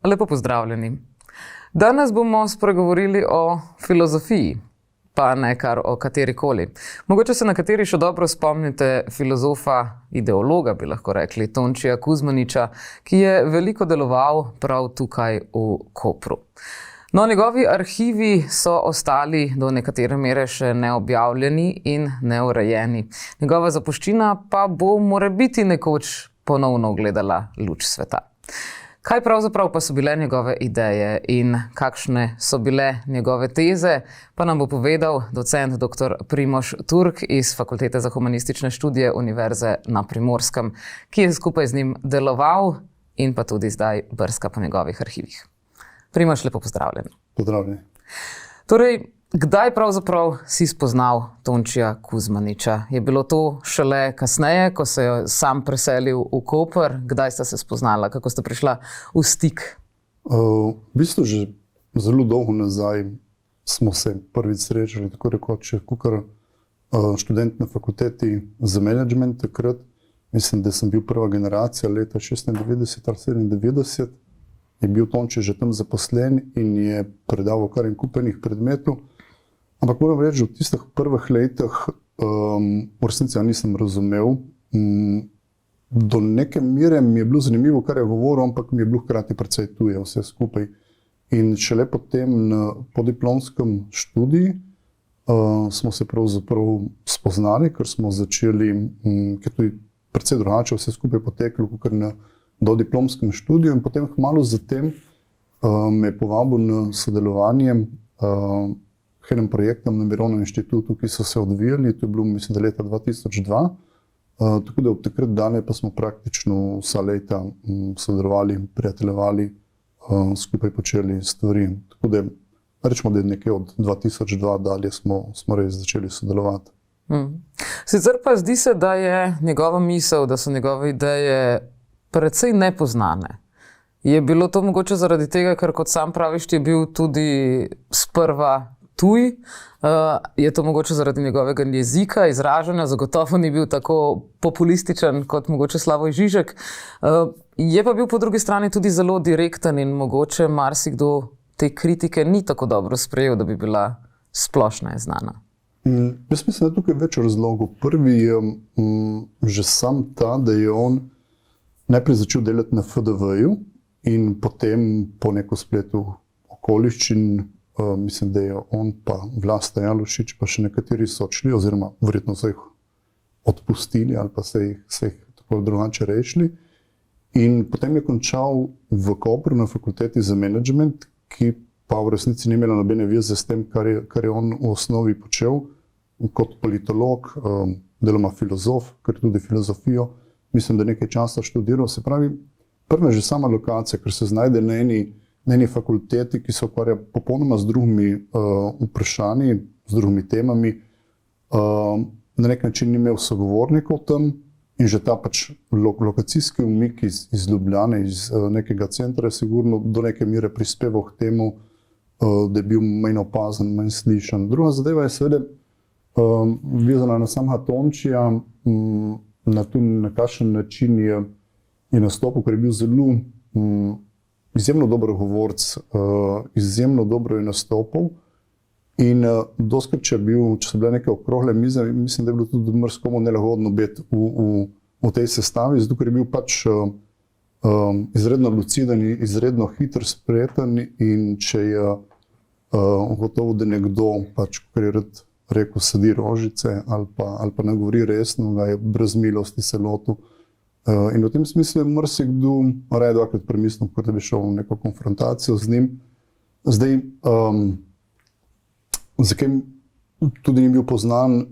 Lepo pozdravljeni. Danes bomo spregovorili o filozofiji, pa ne kar o katerikoli. Mogoče se nekateri še dobro spomnite filozofa, ideologa, bi lahko rekli, Tončija Kuzmaniča, ki je veliko deloval prav tukaj v Kopru. No, njegovi arhivi so ostali do nekatere mere še neobjavljeni in neurejeni. Njegova zapuščina pa bo morebiti nekoč ponovno ugledala luč sveta. Kaj pravzaprav pa so bile njegove ideje in kakšne so bile njegove teze, pa nam bo povedal docent dr. Primož Turk iz Fakultete za humanistične študije Univerze na Primorskem, ki je skupaj z njim deloval in pa tudi zdaj brska po njegovih arhivih. Primož, lepo pozdravljen. Pozdravljeni. Torej, kdaj pravzaprav si spoznal Tončija Kuzmaniča? Je bilo to šele kasneje, ko se je sam preselil v Koper? Kdaj sta se spoznala? Kako sta prišla v stik? V bistvu že zelo dolgo nazaj smo se prvič srečali, tako rekoč, kakor študent na fakulteti za menedžment takrat. Mislim, da sem bil prva generacija leta 96 ali 97. Je bil Tonči že tam zaposlen in je predaval kar en kup enih predmetov. Ampak moram reči, v tistih prvih letih v resnici ja nisem razumel. Do neke mere mi je bilo zanimivo, kar je govoril, ampak mi je bilo hkrati precej tuje vse skupaj. In šele potem na podiplomskem študiju smo se pravzaprav spoznali, ker smo začeli, ker tudi precej drugače vse skupaj poteklo, kot na dodiplomskem študiju, in potem kmalu zatem me je povabil na sodelovanje k enim projektom na Mirovnem inštitutu, ki so se odvijali, to je bilo, mislim, da leta 2002. Tako da od takrat dalje pa smo praktično vsa leta sodelovali, prijateljevali, skupaj počeli stvari. Tako da rečemo, da je nekje od 2002 dalje smo res začeli sodelovati. Sicer pa zdi se, da je njegova misel, da so njegove ideje precej nepoznane. Je bilo to mogoče zaradi tega, ker kot sam praviš, ti je bil tudi sprva tuj? Je to mogoče zaradi njegovega jezika, izražanja? Zagotovo ni bil tako populističen kot mogoče Slavoj Žižek. Je pa bil po drugi strani tudi zelo direkten in mogoče marsikdo te kritike ni tako dobro sprejel, da bi bila splošna in znana. Jaz mislim, da je tukaj več razlogov. Prvi je že sam ta, da je on najprej začel delati na FDV-ju in potem po neko spletu okoliščin, mislim, da je on pa Vlasta Jalušič, pa še nekateri so odšli, oziroma verjetno so jih odpustili ali pa se jih tako drugače rešili. In potem je končal v Kopru na fakulteti za menedžment, ki pa v resnici ni imela nobene veze s tem, kar je on v osnovi počel kot politolog, deloma filozof, ker tudi filozofijo. Mislim, da nekaj časa študiral. Se pravi, prva že sama lokacija, ker se znajde na eni fakulteti, ki se ukvarja popolnoma z drugimi vprašanji, z drugimi temami. Na nek način ni imel sogovornikov tam in že ta pač lokacijski umik iz Ljubljane, iz nekega centra je sigurno do neke mere prispeval k temu, da je bil manj opazen, manj slišan. Druga zadeva je seveda vezana na samega Tončija, na kakšen način je nastopil, ker je bil zelo izjemno dober govorc, izjemno dobro je nastopil in doskrat, če so bile neke okrogle mize, mislim, da je bilo tudi marskomu nelagodno biti v tej sestavi, zato ker je bil pač izredno luciden, izredno hitro spreten in če je gotovo, da nekdo pač, ker je rad rekel, sedi rožice ali pa ne govori resno, ga je brez milosti se lotil. In v tem smislu je marsikdo raje dvakrat premislil, kot da bi šel v neko konfrontacijo z njim. Zdaj, zakaj tudi ni bil poznan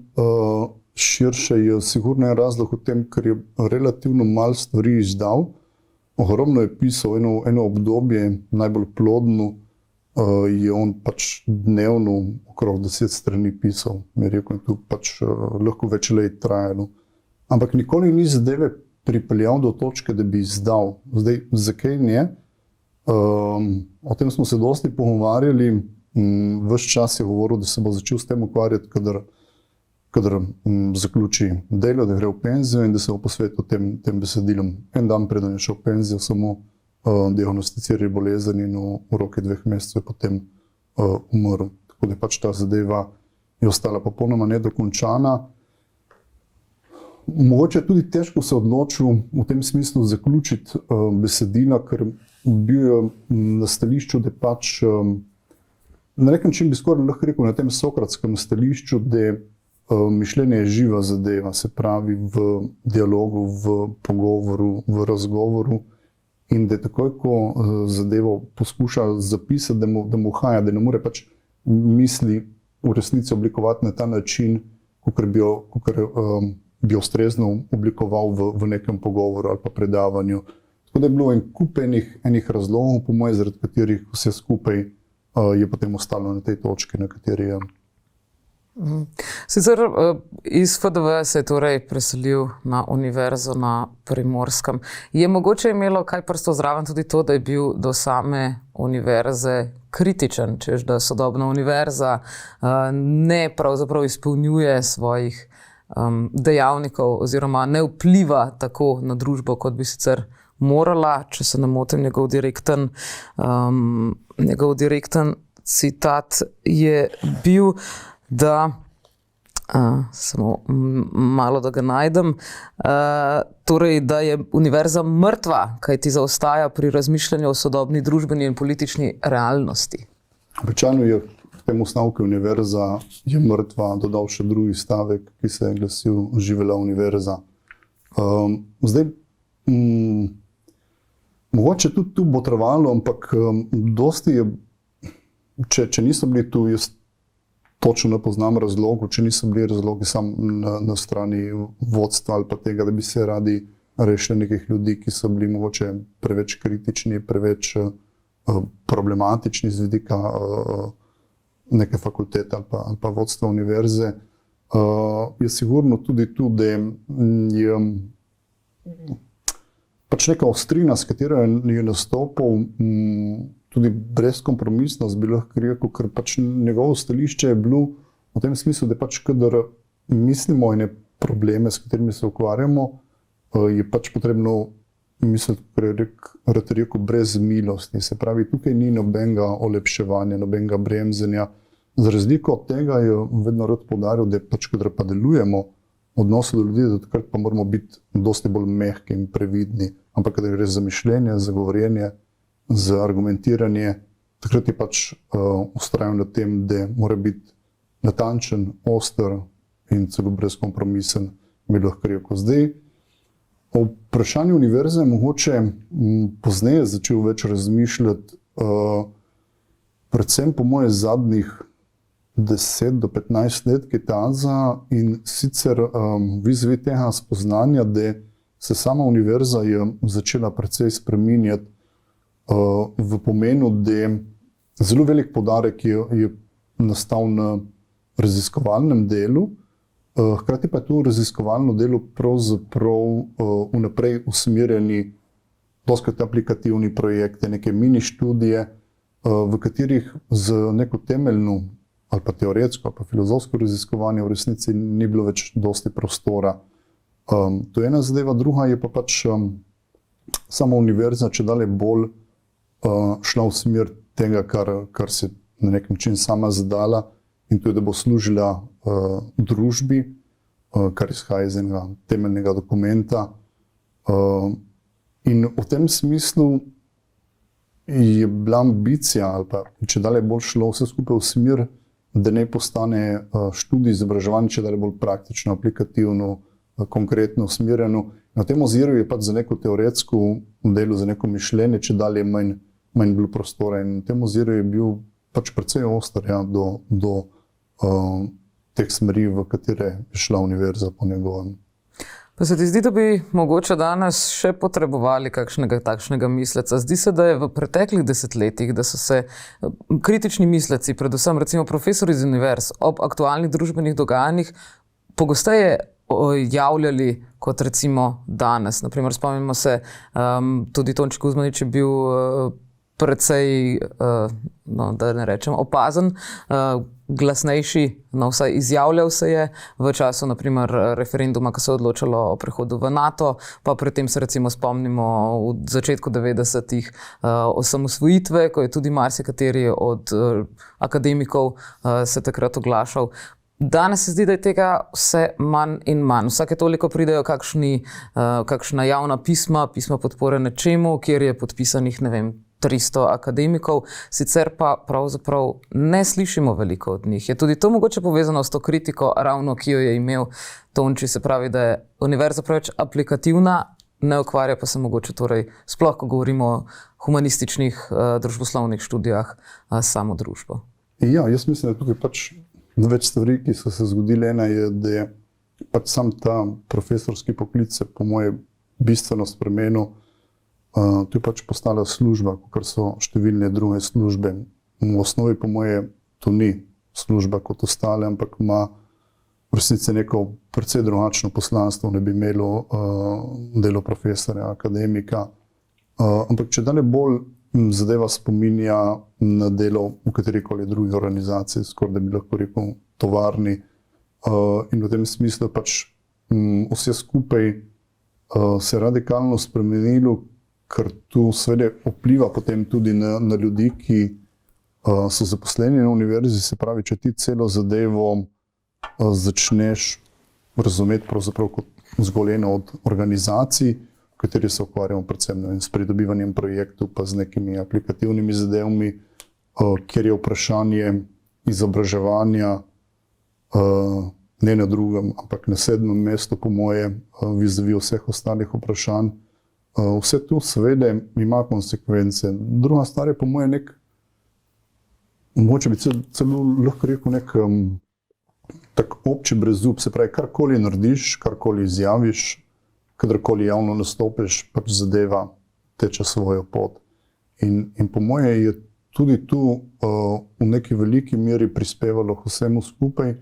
širše, je sigurno razlog v tem, ker je relativno malo stvari izdal. Ogromno je pisal, eno obdobje, najbolj plodno, je on pač dnevno okrog 10 strani pisal. Mi je rekel, da je pač lahko več let trajalo. Ampak nikoli ni zadeve pripeljal do točke, da bi izdal. Zdaj, zakaj ne? O tem smo se dosti pogovarjali. Ves čas je govoril, da se bo začel s tem ukvarjati, kadar zaključi delo, da gre v penzijo in da se bo posvetil tem besedilom. En dan preden je šel v penzijo, samo diagnosticirali bolezen in v roki 2 mesecev je potem umrl. Tako da pač ta zadeva je ostala popolnoma nedokončana. Mogoče je tudi težko se odločil v tem smislu zaključiti besedila, ker bil je na stališču, da pač na nek način bi skoraj lahko rekel na tem sokratskem stališču, da mišljenje je živa zadeva, se pravi v dialogu, v pogovoru, v razgovoru in da takoj, ko zadevo poskuša zapisati, da mu haja, da ne more pač misli v resnici oblikovati na ta način, kakor bi ustrezno oblikoval v nekem pogovoru ali pa predavanju. Tako da je bilo en kup enih razlogov, po mojem, zaradi katerih vse skupaj je potem ostalo na tej točki, na kateri je. Sicer iz FDV se je torej preselil na univerzo na Primorskem. Je mogoče imelo kaj prsto zraven tudi to, da je bil do same univerze kritičen, češ da sodobna univerza ne pravzaprav izpolnjuje svojih dejavnikov oziroma ne vpliva tako na družbo, kot bi sicer morala, če se ne motim, njegov direkten citat je bil, da samo malo, da ga najdem, torej, da je univerza mrtva, kaj ti zaostaja pri razmišljanju o sodobni družbeni in politični realnosti. Običajno je v tem ustavku univerza je mrtva dodal še drugi stavek, ki se je glasil živela univerza. Zdaj, mogoče tudi tu bo trvalo, ampak dosti je, če niso bili tu, jaz točno ne poznam razlogov, če niso bili razlogi sam na strani vodstva ali pa tega, da bi se radi rešili nekih ljudi, ki so bili mogoče preveč kritični, preveč problematični z vidika neke fakultete ali pa vodstva univerze. Je sigurno tudi tu, da je pač neka ostrina, s katero je nastopil, tudi brezkompromisnost bi lahko rekel, ker pač njegovo stališče je bilo v tem smislu, da pač kadar mislimo ene probleme, s katerimi se ukvarjamo, je pač potrebno misliti, kar je rekel, brez milosti. Se pravi, tukaj ni nobenega olepševanja, nobenega bremzenja. Za razliko od tega je vedno rad poudaril, da pač, kadar pa delujemo v odnosu do ljudi, da takrat pa moramo biti dosti bolj mehki in previdni. Ampak kadar gre za mišljenje, za govorjenje, za argumentiranje, takrat je pač vztrajal na tem, da mora biti natančen, oster in celo brezkompromisen, bi lahko rekel. Zdaj, o vprašanju univerze mogoče pozneje začel več razmišljati, predvsem po moje zadnjih 10 do 15 let Kitaza in sicer vizavi tega spoznanja, da se sama univerza je začela precej spreminjati v pomenu, da zelo velik poudarek je nastal na raziskovalnem delu, hkrati pa je to raziskovalno delo pravzaprav vnaprej usmerjeni dostikrat aplikativni projekte, neke mini študije, v katerih z neko temeljno ali pa teoretsko ali pa filozofsko raziskovanje v resnici ni bilo več dosti prostora. To je ena zadeva, druga je pa pač sama univerza čedalje bolj šla v smer tega, kar se na nek način sama zadala, in to je, da bo služila družbi, kar izhaja iz enega temeljnega dokumenta. In v tem smislu je bila ambicija, ali pa čedalje bolj šlo vse skupaj v smer, da ne postane študij izobraževanja čedalje bolj praktično, aplikativno, konkretno usmerjeno. Na tem oziru je pač za neko teoretsko delo, za neko mišljenje čedalje manj bilo prostora, in na tem oziru je bil pač precej oster do teh smeri, v katere je šla univerza po njegovem. Pa se ti zdi, da bi mogoče danes še potrebovali kakšnega takšnega misleca? Zdi se, da je v preteklih desetletjih, da so se kritični misleci, predvsem recimo profesori iz univerz, ob aktualnih družbenih dogajanjih pogosteje javljali kot recimo danes. Naprimer, spomnimo se, tudi Tonči Kuzmanič je bil precej, da ne rečem, opazen, glasnejši, no vsaj izjavljal se je v času naprimer referenduma, ko se je odločalo o prehodu v NATO, pa predtem se recimo spomnimo v začetku 90-ih osamosvojitve, ko je tudi marsikateri od akademikov se takrat oglašal. Danes se zdi, da je tega vse manj in manj. Vsake toliko pridejo kakšna javna pisma podpore nečemu, kjer je podpisanih, ne vem, 300 akademikov, sicer pa pravzaprav ne slišimo veliko od njih. Je tudi to mogoče povezano s to kritiko, ravno ki jo je imel Tonči, se pravi, da je univerza preveč aplikativna, ne ukvarja pa se mogoče torej, sploh ko govorimo o humanističnih družboslovnih študijah, samo družbo. Ja, jaz mislim, da tukaj pač več stvari, ki so se zgodile. Ena je, da je pač sam ta profesorski poklic se po moje bistveno spremenil. To je pač postala služba, kot so številne druge službe. V osnovi po moje to ni služba kot ostale, ampak ima v resnici neko precej drugačno poslanstvo, ne bi imelo delo profesorja, akademika. Ampak če dalje bolj zadeva spominja na delo v katerikoli drugi organizaciji, skoraj da bi lahko rekel tovarni. In v tem smislu pač vse skupaj se je radikalno spremenilo, ker tu seveda vpliva potem tudi na ljudi, ki so zaposleni na univerzi. Se pravi, če ti celo zadevo začneš razumeti pravzaprav kot zgolj eno od organizacij, v kateri se ukvarjamo predvsem s pridobivanjem projektov, pa z nekimi aplikativnimi zadevami, kjer je vprašanje izobraževanja ne na drugem, ampak na 7. mestu po moje vizavi vseh ostalih vprašanj. Vse to seveda ima konsekvence. Druga stvar je po moje mogoče bi celo lahko rekel tak obči brezup, se pravi, karkoli narediš, karkoli izjaviš, kadarkoli javno nastopiš, pač zadeva teče svojo pot. In po moje je tudi tu v neki veliki meri prispevalo k vsemu skupaj.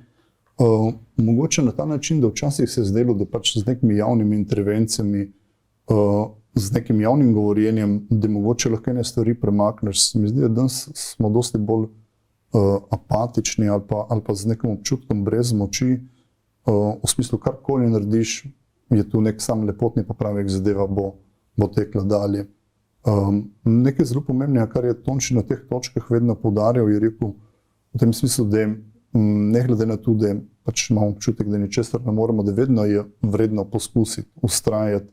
Mogoče na ta način, da včasih se je zdelo, da pač z nekimi javnimi intervencijami, z nekim javnim govorjenjem, da mogoče lahko ene stvari premakneš. Se mi zdi, da danes smo dosti bolj apatični ali pa z nekim občutkom brez moči. V smislu, karkoli narediš, je tu nek sam lepotni popravek, zadeva bo tekla dalje. Nekaj zelo pomembnega, kar je Tonči na teh točkah vedno poudarjal, je rekel v tem smislu, da ne glede na to, da pač imamo občutek, da ničesar ne moremo, da vedno je vredno poskusiti, ustrajati,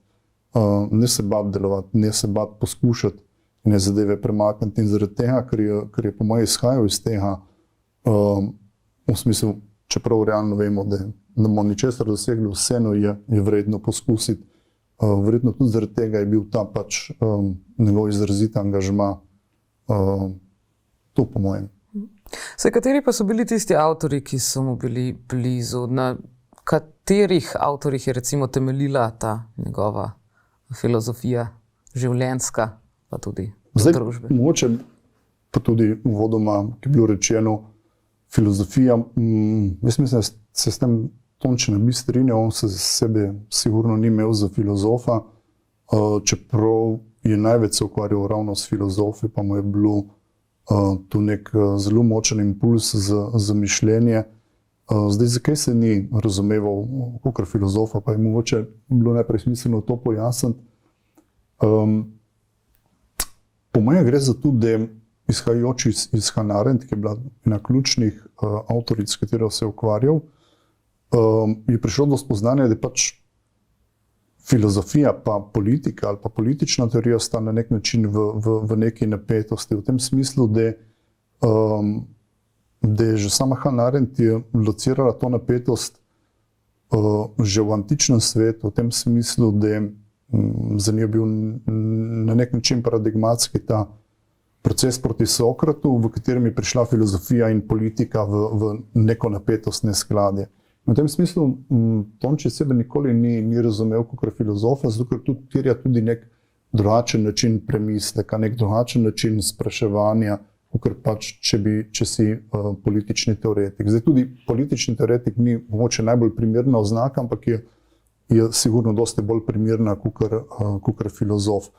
ne se bati delovati, ne se bati poskušati in ne zadeve premakniti. In zaradi tega, ker je po moje izhajal iz tega, v smislu, čeprav realno vemo, da ne bomo ničesar dosegli, vseeno je vredno poskusiti. Verjetno tudi zaradi tega je bil ta pač njegov izrazit angažma, to po mojem. Saj kateri pa so bili tisti avtorji, ki so mu bili blizu? Na katerih avtorjih je recimo temeljila ta njegova filozofija, življenjska, pa tudi družbe? Mogoče pa tudi uvodoma, ki je bilo rečeno, filozofija, jaz mislim, da se s tem Tonči ne bi strinjal, on se sebe sigurno ni imel za filozofa, čeprav je največ se ukvarjal ravno s filozofi, pa mu je bilo tu nek zelo močen impuls za mišljenje. Zdaj, zakaj se ni razumeval kakor filozofa, pa je mogoče bilo najprej smiselno to pojasniti. Po moje gre za to, da izhajajoč iz Hannah Arendt, ki je bila ena ključnih avtoric, s katero se je ukvarjal, je prišlo do spoznanja, da pač filozofija pa politika ali pa politična teorija sta na nek način v neki napetosti. V tem smislu, da je že sama Hannah Arendt locirala to napetost že v antičnem svetu, v tem smislu, da za njo bil na nek način paradigmatski ta proces proti Sokratu, v katerem je prišla filozofija in politika v neko napetost, neskladje. V tem smislu Tonči sebe nikoli ni razumel kot filozofa, zato ker tudi terja tudi nek drugačen način premisleka, nek drugačen način spraševanja, kot pač, če si politični teoretik. Zdaj tudi politični teoretik ni mogoče najbolj primerna oznaka, ampak je sigurno dosti bolj primerna kot filozof.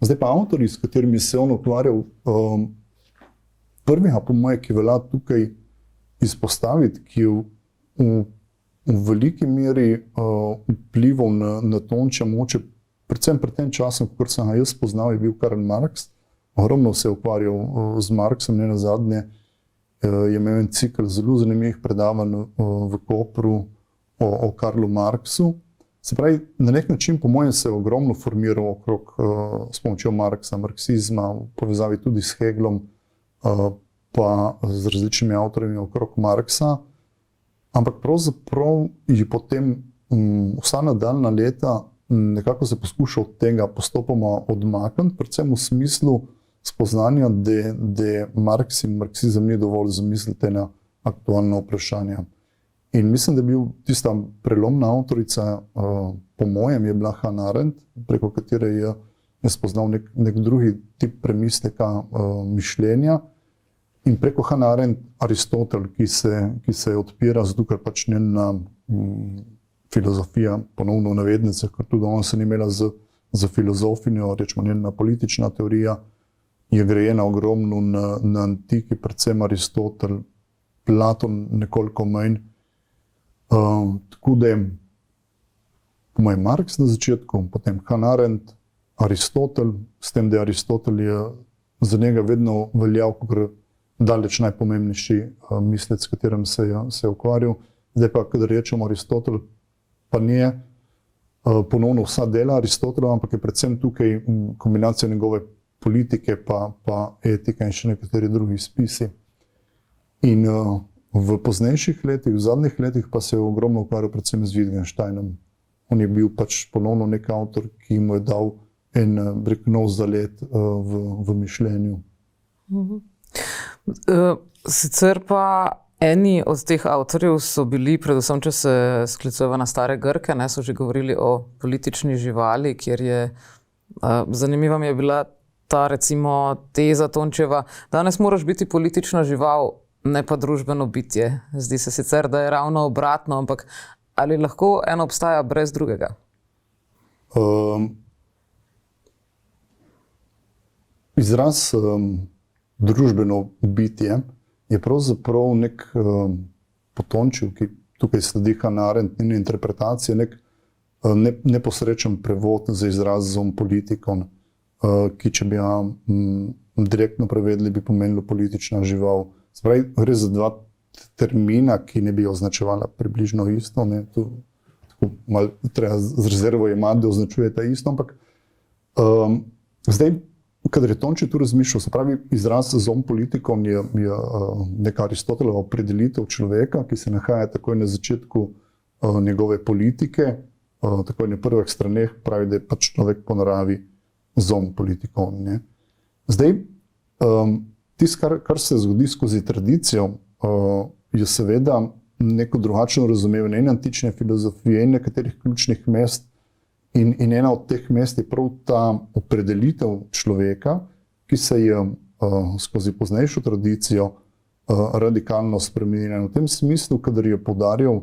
Zdaj pa avtorji, s katerimi se on ukvarjal, prvega po moje, ki velja tukaj izpostaviti, ki je v veliki meri vplival na Tonča moče, predvsem pred tem časom, kot sem ga jaz spoznal, je bil Karl Marx. Ogromno se je ukvarjal z Marxem, ne nazadnje je imel en cikl zelo zanimivih predavanj v Kopru o Karlu Marxu. Se pravi, na nek način, po mojem, se je ogromno formiral okrog s pomočjo Marxa, marksizma, v povezavi tudi s Hegelom, pa z različnimi avtorji okrog Marxa. Ampak pravzaprav je potem vsa nadaljna leta nekako se poskušal od tega postopoma odmakniti, predvsem v smislu spoznanja, da Marx in marksizem ni dovolj zamisliti na aktualna vprašanja. In mislim, da je bil tista prelomna avtorica, po mojem, je bila Hannah Arendt, preko katere je spoznal nek drugi tip premisleka, mišljenja. In preko Hannah Arendt Aristotel, ki se odpira, zato ker pač njena filozofija, ponovno v navednicah, ker tudi ona se ni imela z filozofinjo, rečemo njena politična teorija, je grajena ogromno na antiki, predvsem Aristotel, Platon nekoliko manj. Tako da je po mojem Marx na začetku, potem Hannah Arendt, Aristotel, s tem, da je Aristotel je za njega vedno veljal kot daleč najpomembnejši mislec, s katerim se je ukvarjal. Zdaj pa, kadar rečemo Aristotel, pa nije ponovno vsa dela Aristotela, ampak je predvsem tukaj kombinacija njegove politike pa etike in še nekateri drugi spisi. In v poznejših letih, v zadnjih letih pa se je ogromno ukvarjal predvsem z Wittgensteinom. On je bil pač ponovno nek avtor, ki mu je dal en nov zalet v mišljenju. Sicer pa eni od teh avtorjev so bili, predvsem če se sklicujeva na stare Grke, so že govorili o politični živali, kjer je, zanimiva mi je bila ta recimo teza Tončeva, danes moraš biti politična žival, ne pa družbeno bitje. Zdi se sicer, da je ravno obratno, ampak ali lahko eno obstaja brez drugega? Izraz družbeno bitje je pravzaprav nek potončil, ki tukaj sledi Hannah Arendt in interpretacije, nek neposrečen prevod za izrazom politikon, ki če bi ga direktno prevedli, bi pomenilo politična žival. Spravi, gre za dva termina, ki ne bi označevala približno isto. Tako malo treba z rezervo imati, da označujeta isto, ampak zdaj, kadar je Tonči tu razmišljal, se pravi, izraz zom politikon je neka Aristotelova opredelitev človeka, ki se nahaja takoj na začetku njegove politike, takoj na prvih straneh, pravi, da je pač človek po naravi zom politikon. Ne? Zdaj, tisto, kar se zgodi skozi tradicijo, je seveda neko drugačno razumevanje in antične filozofije in nekaterih ključnih mest. In ena od teh mest je prav ta opredelitev človeka, ki se je skozi poznejšo tradicijo radikalno spremenila. V tem smislu, kadar je poudarjal,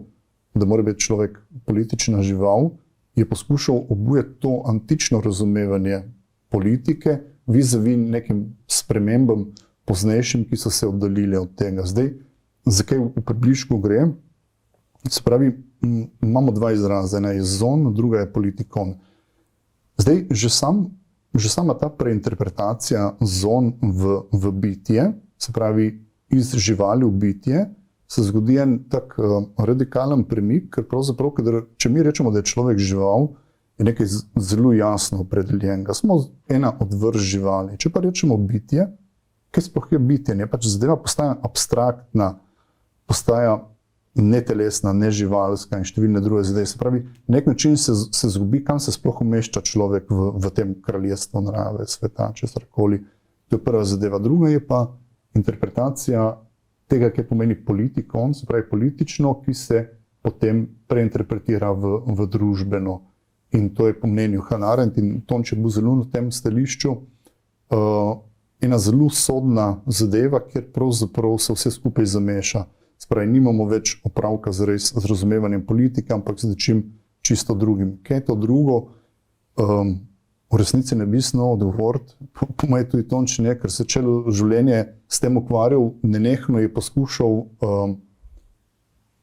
da mora biti človek politična žival, je poskušal obujati to antično razumevanje politike vis-a-vis nekim spremembam poznejšim, ki so se oddaljili od tega. Zdaj, zakaj v približku gre? Se pravi, imamo dva izraza, ena je zon, druga je politikon. Zdaj, že sama ta preinterpretacija zon v bitje, se pravi iz živali v bitje, se zgodi en tak radikalen premik, ker pravzaprav, če mi rečemo, da je človek žival, je nekaj zelo jasno opredeljenega. Smo ena od vrst živali. Če pa rečemo bitje, kaj sploh je bitje? Pač zadeva postaja abstraktna, postaja netelesna, neživalska in številne druge zadeve. Se pravi, na nek način se zgubi, kam se sploh umešča človek v tem kraljestvu narave, sveta, česarkoli. To je prva zadeva. Druga je pa interpretacija tega, ki pomeni politikon, se pravi politično, ki se potem preinterpretira v družbeno. In to je po mnenju Hannah Arendt in Tonči je bil zelo na tem stališču ena zelo sodna zadeva, kjer pravzaprav se vse skupaj zameša. Spravi, nimamo več opravka z razumevanjem politike, ampak z nečim čisto drugim. Kaj je to drugo? V resnici ne bi znal odgovoriti, po mojem tudi Tonči ne, ker se celo življenje s tem ukvarjal, nenehno je poskušal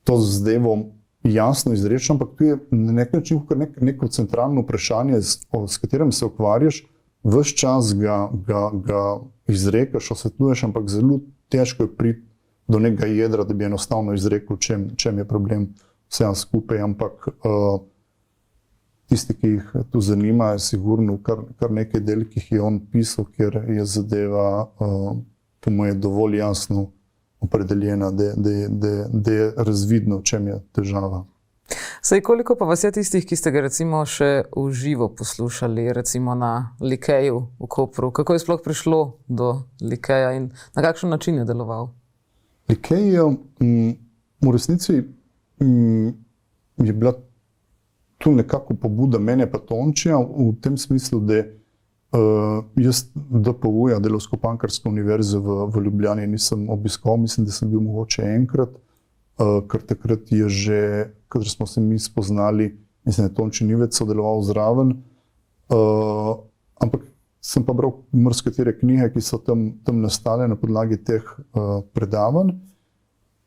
to zadevo jasno izreči, ampak tu je na nek način neko centralno vprašanje, s katerim se ukvarjaš, ves čas ga izrekaš, osvetljuješ, ampak zelo težko je priti do nekega jedra, da bi enostavno izrekel, čem je problem vsem skupaj, ampak tisti, ki jih tu zanima, je sigurno kar nekaj del, ki jih je on pisal, kjer je zadeva po moje dovolj jasno opredeljena, da je razvidno, v čem je težava. Sej, koliko pa vas je tistih, ki ste ga recimo še v živo poslušali, recimo na Likeju v Kopru? Kako je sploh prišlo do Likeja in na kakšen način je deloval? Likej je v resnici je bila tu nekako pobuda mene pa Tončija v tem smislu, da jaz DPU-ja, Delavsko-pankrska univerze v Ljubljani, nisem obiskal, mislim, da sem bil mogoče enkrat, ker takrat je že, kadar smo se mi spoznali, mislim, da Tonči ni več sodeloval zraven, ampak sem pa bral marskatere knjige, ki so tam nastale na podlagi teh predavanj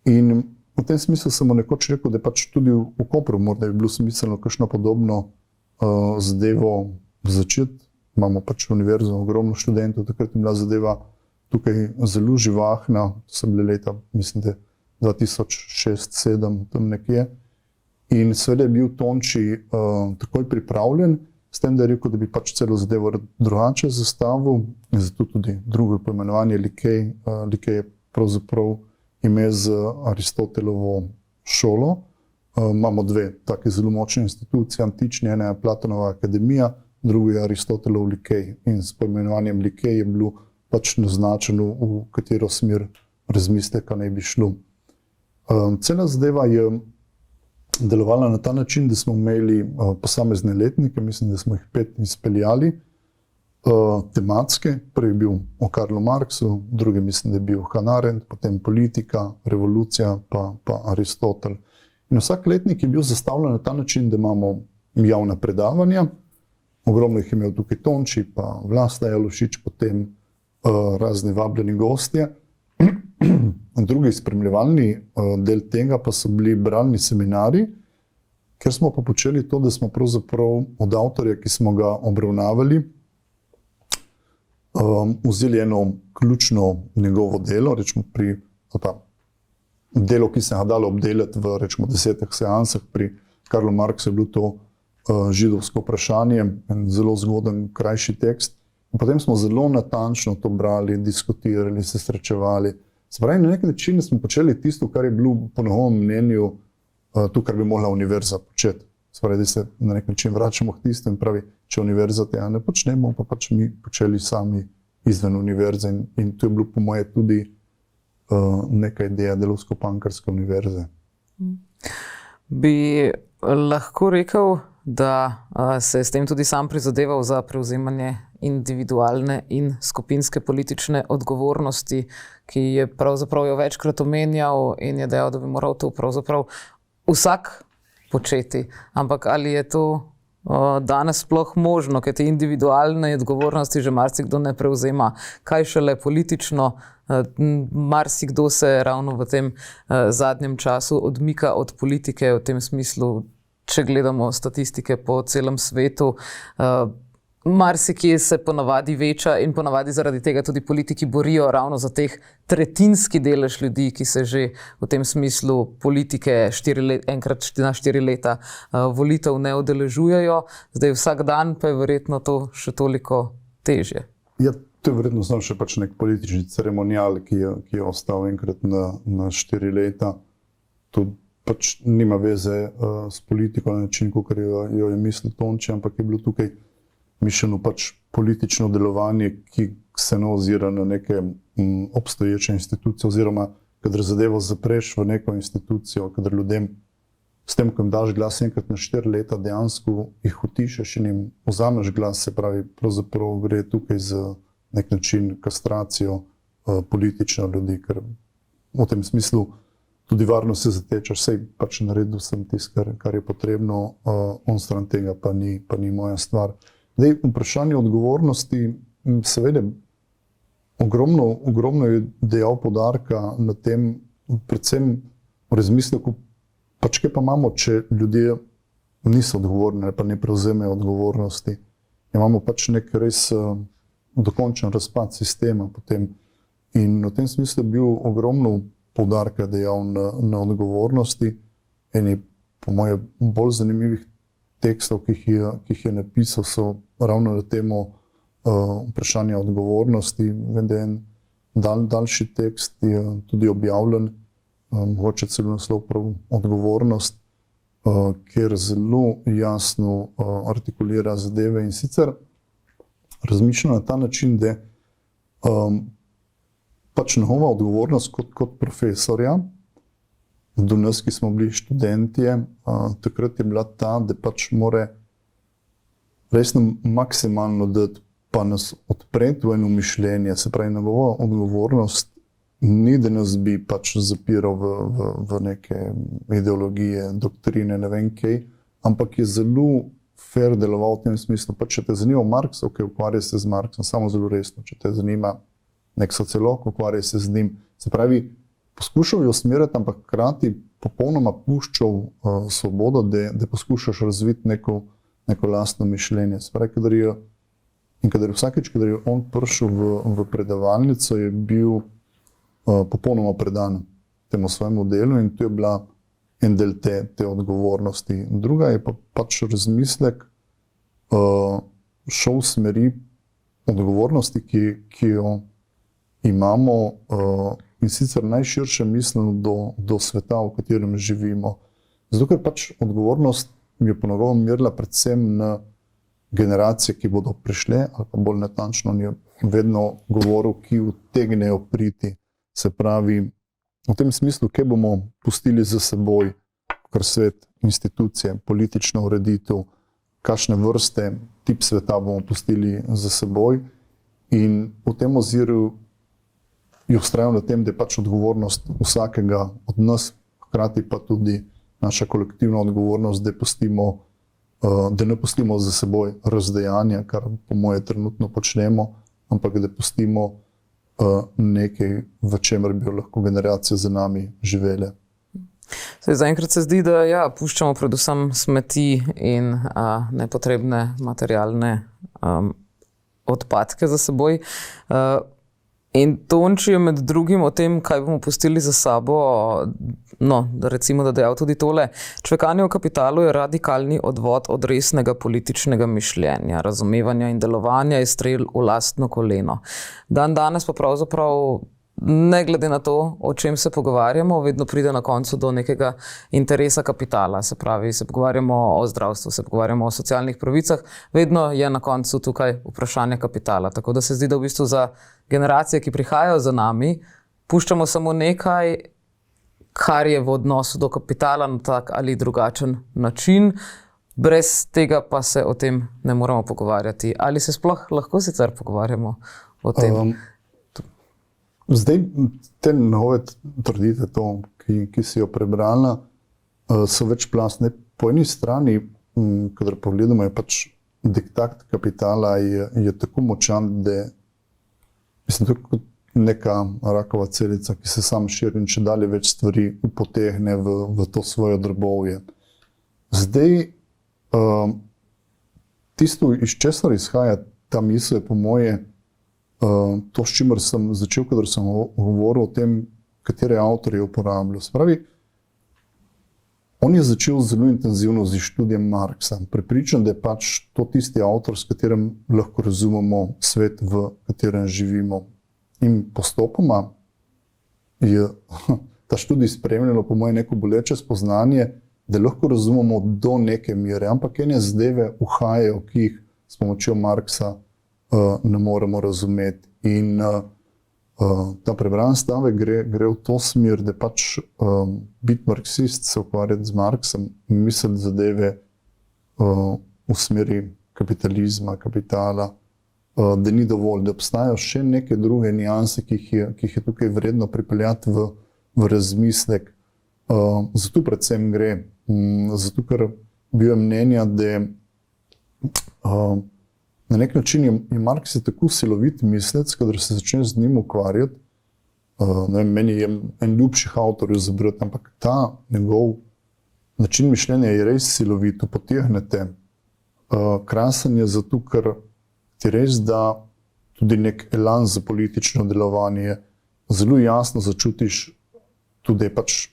in v tem smislu sem mu nekoč rekel, da pač tudi v Kopru morda bi bilo smiselno kakšno podobno zadevo začeti. Imamo pač univerzo, ogromno študentov, takrat je bila zadeva tukaj zelo živahna, to so bile leta, mislim, da 2006-2007, tam nekje. In seveda je bil Tonči takoj pripravljen, s tem, da je rekel, da bi pač celo zadevo drugače zastavil, in zato tudi drugo poimenovanje Likej. Likej je pravzaprav ime z Aristotelovo šolo. Imamo dve take zelo močne institucije, antične, ena je Platonova akademija, drugo je Aristotelov Likej. In s poimenovanjem Likej je bilo pač naznačeno, v katero smer razmisleka naj bi šlo. Cela zadeva je delovala na ta način, da smo imeli posamezne letnike, mislim, da smo jih 5 izpeljali, tematske. Prvi je bil o Karlu Marxu, drugi mislim, da je bil Hannah Arendt, potem politika, revolucija pa Aristotel. In vsak letnik je bil zastavljen na ta način, da imamo javna predavanja, ogromno jih je imel tukaj Tonči, pa Vlasta Jalušič, potem razni vabljeni gostje. Drugi spremljevalni del tega pa so bili bralni seminari, ker smo pa počeli to, da smo pravzaprav od avtorja, ki smo ga obravnavali, vzeli eno ključno njegovo delo, rečemo delo, ki se ga dalo obdelati v rečemo 10 seansah. Pri Karlu Marxu je bilo to židovsko vprašanje, en zelo zgoden, krajši tekst. In potem smo zelo natančno to brali, diskutirali, se srečevali. Se pravi, na nek način smo počeli tisto, kar je bilo po njegovem mnenju to, kar bi mogla univerza početi. Se pravi, da se na nek način vračamo k tistem in pravi, če univerza tega ne počnemo, pa pač mi počeli sami izven univerze. In to je bilo po moje tudi neka ideja Delavsko-pankrske univerze. Bi lahko rekel, da se je s tem tudi sam prizadeval za prevzemanje individualne in skupinske politične odgovornosti, ki je pravzaprav jo večkrat omenjal in je dejal, da bi moral to pravzaprav vsak početi. Ampak ali je to danes sploh možno, ker te individualne odgovornosti že marsikdo ne prevzema, kaj šele politično. Marsikdo se ravno v tem zadnjem času odmika od politike, v tem smislu, če gledamo statistike po celem svetu. Marsikje se ponavadi veča in ponavadi zaradi tega tudi politiki borijo ravno za teh tretjinski delež ljudi, ki se že v tem smislu politike enkrat na 4 leta volitev ne udeležujejo. Zdaj vsak dan pa je verjetno to še toliko težje. Ja, to je verjetno samo še pač nek politični ceremonial, ki je ostal enkrat na 4 leta. To pač nima veze s politiko na način, kot jo je mislil Tonči, ampak je bilo tukaj mišljeno pač politično delovanje, ki se ne ozira na neke obstoječe institucije, oziroma kadar zadevo zapreš v neko institucijo, kadar ljudem s tem, ko jim daš glas enkrat na 4 leta, dejansko jih utišaš in jim vzameš glas, se pravi, pravzaprav gre tukaj za nek način kastracijo politično ljudi, ker v tem smislu tudi varno se zatečaš, sej pač naredil sem tisto, kar je potrebno, on stran tega pa ni moja stvar. Zdaj, vprašanje odgovornosti, seveda, ogromno je dejal poudarka na tem, predvsem v razmisleku pač kaj pa imamo, če ljudje niso odgovorni ali pa ne prevzamejo odgovornosti. Imamo pač nek res dokončen razpad sistema potem. In v tem smislu je bil ogromno poudarka dejal na odgovornosti. Eni, po moje, bolj zanimivih tekstov, ki jih je napisal, so ravno na temo vprašanja odgovornosti. Vem, da je en daljši tekst je tudi objavljen, mogoče celo naslov prav odgovornost, kjer zelo jasno artikulira zadeve in sicer razmišlja na ta način, da pač njegova odgovornost kot profesorja do nas, ki smo bili študentje, takrat je bila ta, da pač mora res nam maksimalno dati pa nas odpreti v eno mišljenje. Se pravi, njegova odgovornost ni, da nas bi pač zapiral v neke ideologije, doktrine, ne vem kaj, ampak je zelo fair deloval v tem smislu. Pa če te zanima Marx, ok, ukvarja se z Marxom, samo zelo resno. Če te zanima nek sociolog, ukvarja se z njim. Se pravi, poskušal je usmeriti, ampak hkrati popolnoma puščal svobodo, da poskušaš razviti neko lastno mišljenje. Se pravi, kadar je on prišel v predavalnico, je bil popolnoma predan temu svojemu delu in to je bila en del te odgovornosti. Druga je pa pač razmislek šel v smeri odgovornosti, ki jo imamo in sicer najširše misleno do sveta, v katerem živimo. Zato, ker pač odgovornost mi je po njegovem merila predvsem na generacije, ki bodo prišle, ali pa bolj natančno je vedno govoril, ki utegnejo priti. Se pravi, v tem smislu, kaj bomo pustili za seboj, kar svet, institucije, politična ureditev, kakšne vrste, tip sveta bomo pustili za seboj. In v tem oziru je vztrajal na tem, da je pač odgovornost vsakega od nas, hkrati pa tudi naša kolektivna odgovornost, da ne pustimo za seboj razdejanja, kar po moje trenutno počnemo, ampak da pustimo nekaj, v čemer bi lahko generacije za nami živele. Zaenkrat se zdi, da puščamo predvsem smeti in nepotrebne materialne odpadke za seboj. In Tonči je med drugim o tem, kaj bomo pustili za sabo, recimo, da dejal tudi tole. Čvekanje o kapitalu je radikalni odvod od resnega političnega mišljenja, razumevanja in delovanja je strel v lastno koleno. Danes pa pravzaprav, ne glede na to, o čem se pogovarjamo, vedno pride na koncu do nekega interesa kapitala. Se pravi, se pogovarjamo o zdravstvu, se pogovarjamo o socialnih pravicah, vedno je na koncu tukaj vprašanje kapitala. Tako da se zdi, da v bistvu za generacije, ki prihajajo za nami, puščamo samo nekaj, kar je v odnosu do kapitala na tak ali drugačen način, brez tega pa se o tem ne moramo pogovarjati. Ali se sploh lahko sicer pogovarjamo o tem? Zdaj, te nove trditve, ki si jo prebrala, so večplastne. Po eni strani, kadar pogledamo, je pač diktat kapitala je tako močan, da mislim, to je kot neka rakova celica, ki se sam širi in če dalje več stvari upotegne v to svoje drobovje. Zdaj, tisto, iz česar izhaja ta misel, po moje, to, s čimer sem začel, kadar sem govoril o tem, katere avtorje uporabljal. Spravi, on je začel zelo intenzivno z študijem Marxa. Prepričan, da je pač to tisti avtor, s katerim lahko razumemo svet, v katerem živimo. In postopoma je ta študij spremljalo, po moje, neko boleče spoznanje, da lahko razumemo do neke mere, ampak ene zadeve uhajajo, ki jih s pomočjo Marxa ne moremo razumeti. In ta prebran stavek gre v to smer, da pač biti marksist, se ukvarjati z Marxem, misliti zadeve v smeri kapitalizma, kapitala, da ni dovolj, da obstajajo še neke druge nianse, ki jih je tukaj vredno pripeljati v razmislek. Zato predvsem gre, zato ker bil je mnenja, da na nek način je Marx tako silovit mislec, kadar se začne z njim ukvarjati. Meni je en ljubših avtorjev zabrati, ampak ta njegov način mišljenja je res silovit, potegnete. Krasen je zato, ker ti res da tudi nek elan za politično delovanje. Zelo jasno začutiš tudi, da je pač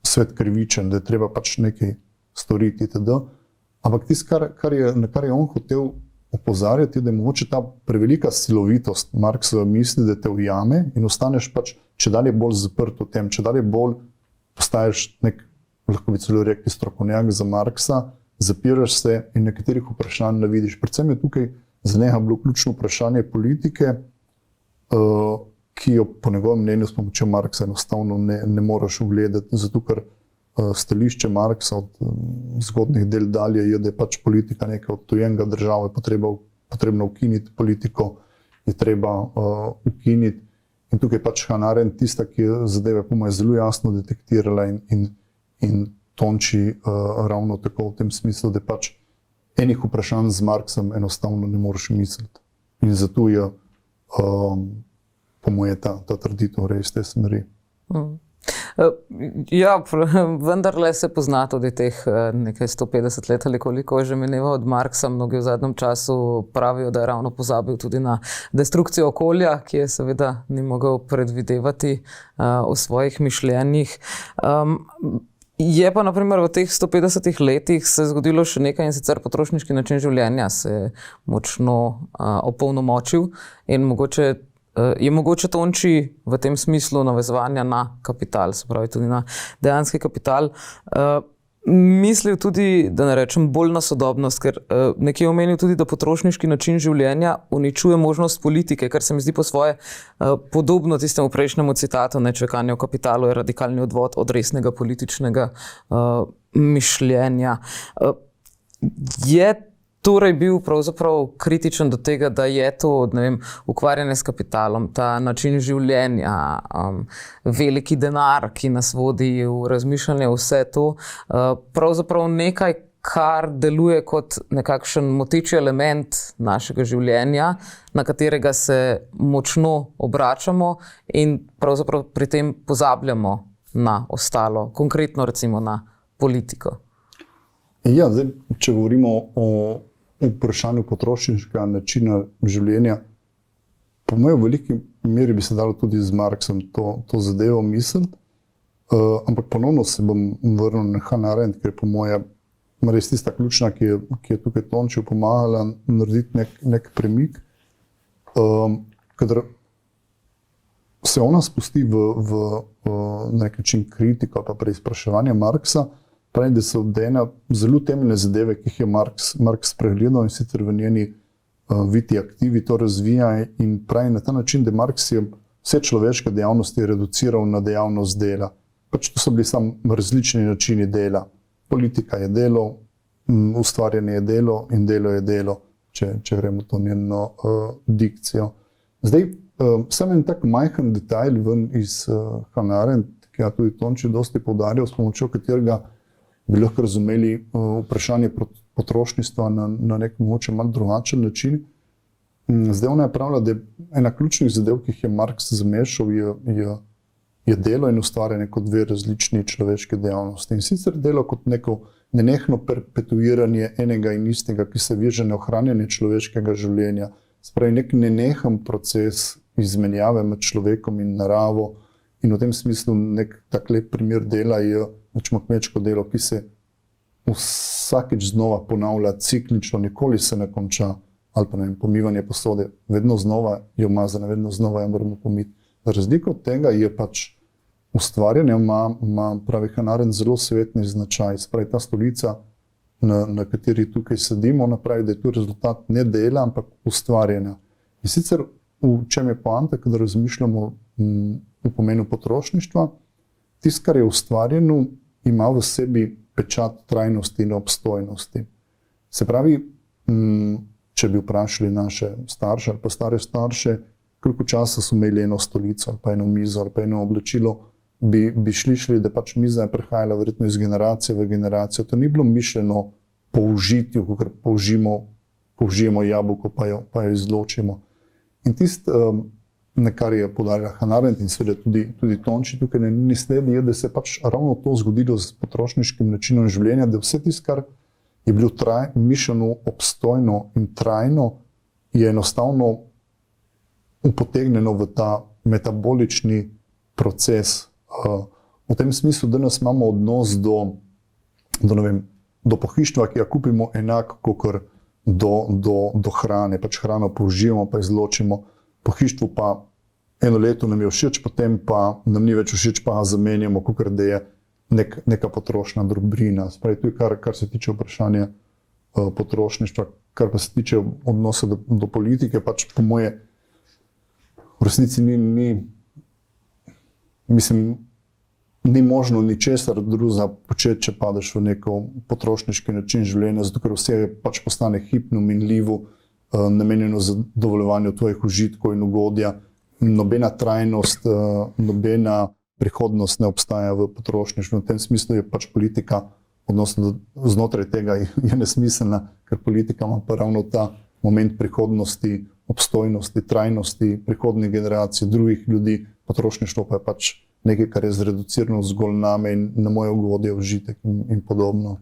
svet krivičen, da je treba pač nekaj storiti itd. Ampak tisto, na kar je on hotel opozarjati, da je mogoče ta prevelika silovitost Marksove misli, da te ujame in ostaneš pač čedalje bolj zaprt v tem, čedalje bolj postaješ nek, lahko bi celo rekli, strokovnjak za Marksa, zapiraš se in nekaterih vprašanj ne vidiš. Predvsem je tukaj za njega bilo ključno vprašanje politike, ki jo po njegovem mnenju s pomočjo Marksa enostavno ne moreš ugledati, zato ker stališče Marksa od zgodnjih del dalje je, da je pač politika nekaj odtujenega, država je potrebno ukiniti, politiko je treba ukiniti. In tukaj je pač Hannah Arendt tista, ki je zadeve po mojem zelo jasno detektirala in tonči ravno tako v tem smislu, da pač enih vprašanj z Marksom enostavno ne moreš misliti. In zato je po mojem ta trditev res te smeri. Ja, vendarle se pozna tudi teh nekaj 150 let ali koliko je že minilo od Marksa. Mnogi v zadnjem času pravijo, da je ravno pozabil tudi na destrukcijo okolja, ki je seveda ni mogel predvidevati v svojih mišljenjih. Je pa naprimer v teh 150 letih se zgodilo še nekaj, in sicer potrošniški način življenja se je močno opolnomočil in je mogoče tonči v tem smislu navezovanja na kapital, se pravi tudi na dejanski kapital. Mislil tudi, da ne rečem bolj na sodobnost, ker nekje omenil tudi, da potrošniški način življenja uničuje možnost politike, kar se mi zdi po svoje podobno tistemu prejšnjemu citatu, ne, čakanje o kapitalu je radikalni odvod od resnega političnega mišljenja. Je torej bil pravzaprav kritičen do tega, da je to, ne vem, ukvarjanje s kapitalom, ta način življenja, veliki denar, ki nas vodi v razmišljanje, vse to, pravzaprav nekaj, kar deluje kot nekakšen moteči element našega življenja, na katerega se močno obračamo in pravzaprav pri tem pozabljamo na ostalo, konkretno recimo na politiko. Ja, zdaj, če govorimo o vprašanju potrošniškega načina življenja, po mojem v veliki meri bi se dalo tudi z Marksom to zadevo misliti, ampak ponovno se bom vrnil na Hannah Arendt, ker je po mojem res tista ključna, ki je tukaj tončil pomagala narediti nek premik, kadar se ona spusti v nek način kritiko pa preizpraševanja Marksa, pravi, da se obdena zelo temeljne zadeve, ki jih je Marks pregledal in sicer v njeni viti aktivi to razvija in pravi na ta način, da Marks je vse človeške dejavnosti reduciral na dejavnost dela. Pač to so bili samo različni načini dela. Politika je delo, ustvarjanje je delo in delo je delo, če gremo to njeno dikcijo. Zdaj, samo en tak majhen detajl ven iz Hannah Arendt, ki je tudi Tonči dosti poudarjal, s pomočjo katerega bi lahko razumeli vprašanje potrošništva na nek mogoče malo drugačen način. Zdaj ona je pravila, da je ena ključnih zadev, ki jih je Marks zamešal, je delo in ustvarjanje kot dve različni človeške dejavnosti. In sicer delo kot neko nenehno perpetuiranje enega in istega, ki se veže na ohranjanje človeškega življenja. Spravi nek nenehen proces izmenjave med človekom in naravo in v tem smislu nek tak lep primer dela je kmečko delo, ki se vsakič znova ponavlja ciklično, nikoli se ne konča, ali pa ne vem, pomivanje posode, vedno znova je umazana, vedno znova jo moramo pomiti. Za razliko od tega je pač ustvarjanje ima pravi Hannah Arendt zelo svetni značaj, spravi ta stolica, na kateri tukaj sedimo, napravi, da je to rezultat ne dela, ampak ustvarjanja. In sicer v čem je poanta, kada razmišljamo v pomenu potrošništva, tisto, kar je ustvarjeno, ima v sebi pečat trajnosti in obstojnosti. Se pravi, če bi vprašali naše starše ali pa stare starše, koliko časa so imeli eno stolico ali pa eno mizo ali pa eno oblačilo, bi šli, da pač miza je prehajala verjetno iz generacije v generacijo. To ni bilo mišljeno po užitju, kakor použijemo jabolko pa jo izločimo. In na kar je poudarjala Hannah Arendt in seveda tudi Tonči tukaj ne sledi, je, da se je pač ravno to zgodilo s potrošniškim načinom življenja, da vse tisto, kar je bilo mišljeno obstojno in trajno, je enostavno upotegnjeno v ta metabolični proces. V tem smislu, da nas imamo odnos do pohištva, ki ga kupimo enak kot do hrane. Pač hrano použijemo, pa izločimo. Pohištvu pa eno leto nam je všeč, potem pa nam ni več všeč, pa ga zamenjamo, kakor da je neka potrošna dobrina. Spravi, to je kar se tiče vprašanja potrošništva, kar pa se tiče odnosa do politike, pač po moje v resnici ni možno ničesar drugega početi, če padeš v neko potrošniški način življenja, zato ker vse pač postane hipno, minljivo, namenjeno zadovoljevanju tvojih užitkov in ugodja. Nobena trajnost, nobena prihodnost ne obstaja v potrošništvu. V tem smislu je pač politika, odnosno znotraj tega je nesmiselna, ker politika ima pa ravno ta moment prihodnosti, obstojnosti, trajnosti, prihodnih generacij, drugih ljudi. Potrošništvo pa je pač nekaj, kar je zreducirano zgolj name in na moje ugodje, užitek in podobno.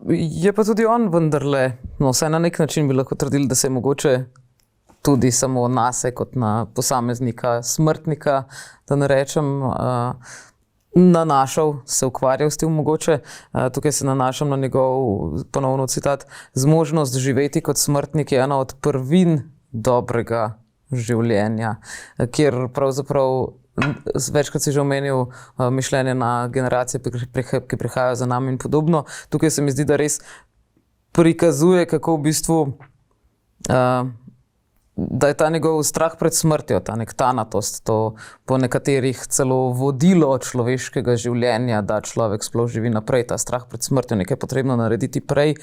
Je pa tudi on vendarle, vsaj na nek način bi lahko trdili, da se je mogoče tudi samo nase kot na posameznika, smrtnika, da ne rečem, nanašal, se ukvarjal s tem mogoče. Tukaj se nanašam na njegov ponovno citat: zmožnost živeti kot smrtnik je ena od prvin dobrega življenja, kjer pravzaprav večkrat si že omenil mišljenje na generacije, ki prihajajo za nami in podobno. Tukaj se mi zdi, da res prikazuje, kako v bistvu da je ta njegov strah pred smrtjo, ta nek tanatost, to po nekaterih celo vodilo človeškega življenja, da človek sploh živi naprej, ta strah pred smrtjo, nekaj je potrebno narediti prej.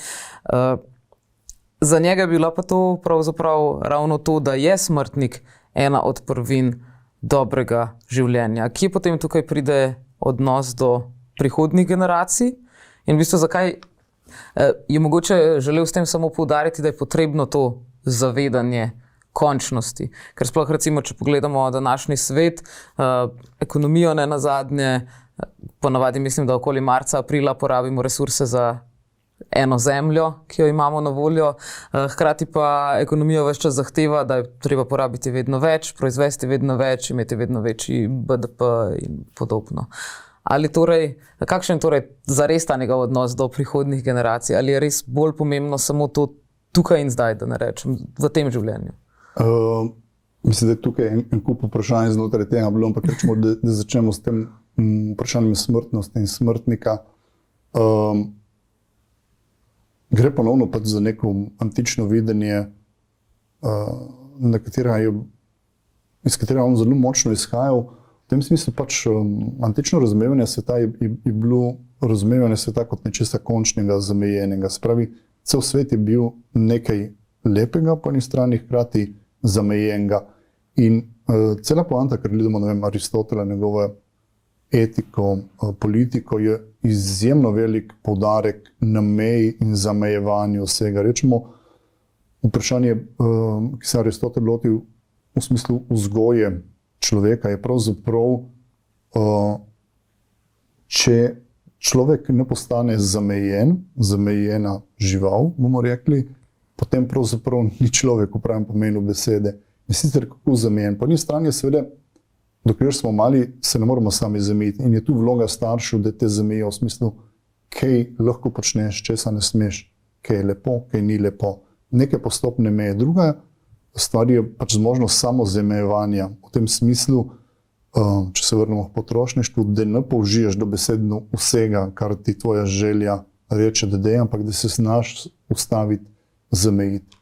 Za njega je bila pa to pravzaprav ravno to, da je smrtnik ena od prvin dobrega življenja. Kje potem tukaj pride odnos do prihodnjih generacij? In v bistvu zakaj je mogoče želel s tem samo poudariti, da je potrebno to zavedanje končnosti. Ker sploh recimo, če pogledamo današnji svet, ekonomijo ne nazadnje, ponavadi mislim, da okoli marca, aprila porabimo resurse za eno zemljo, ki jo imamo na voljo, hkrati pa ekonomija ves čas zahteva, da je treba porabiti vedno več, proizvesti vedno več, imeti vedno večji BDP in podobno. Kakšen je torej zares ta njegov odnos do prihodnjih generacij? Ali je res bolj pomembno samo to tukaj in zdaj, da ne rečem, v tem življenju? Mislim, da je tukaj en kup vprašanj znotraj tega, ampak rečemo, da začnemo s tem vprašanjem smrtnosti in smrtnika. Gre ponovno pač za neko antično videnje, iz katerega on zelo močno izhajal. V tem smislu pač antično razumevanje sveta je bilo razumevanje sveta kot nečesa končnega, zamejenega. Spravi, cel svet je bil nekaj lepega po eni strani, hkrati zamejenega. In cela poanta, ker gledamo Aristotela, njegove etiko, politiko, je izjemno velik poudarek na meji in zamejevanju vsega. Rečemo, vprašanje, ki se Aristotel lotil v smislu vzgoje človeka, je pravzaprav, če človek ne postane zamejena žival, bomo rekli, potem pravzaprav ni človek v pravem pomenu besede. In sicer kako zamejen. Po eni strani je seveda, dokler smo mali, se ne moramo sami zamejiti. In je tu vloga staršev, da te zamejijo v smislu, kaj lahko počneš, česa ne smeš, kaj je lepo, kaj ni lepo. Neke postopne meje. Druga stvar je pač zmožnost samozamejevanja. V tem smislu, če se vrnemo k potrošništvu, da ne použiješ dobesedno vsega, kar ti tvoja želja reče, da je, ampak da se znaš ustaviti, zamejiti.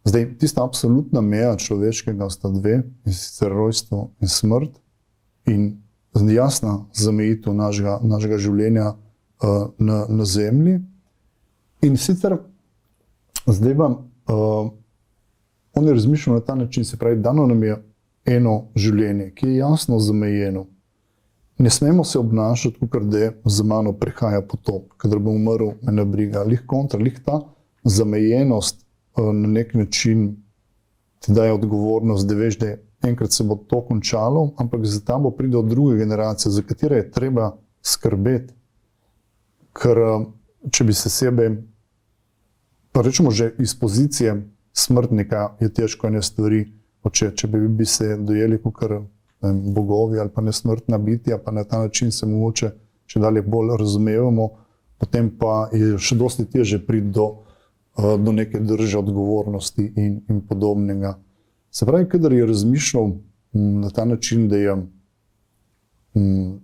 Zdaj, tista absolutna meja človeškega sta dve, in sicer rojstvo in smrt, in jasna zamejitev našega življenja na zemlji. In sicer zdaj vam on je razmišljal na ta način, se pravi, dano nam je eno življenje, ki je jasno zamejeno. Ne smemo se obnašati, kakor da za mano prihaja potop, kadar bom umrl, me ne briga. Lih kontra, lih ta zamejenost na nek način ti daje odgovornost, da veš, da enkrat se bo to končalo, ampak za tam bo pride druga generacija, za katero je treba skrbeti. Ker če bi se sebe, pa rečemo že iz pozicije smrtnika, je težko ene stvari početi. Če bi se dojeli kot bogovi ali pa nesmrtna bitja, pa na ta način se mogoče če dalje bolj razumevamo, potem pa je še dosti težje priti do neke drže odgovornosti in podobnega. Se pravi, kadar je razmišljal na ta način, da je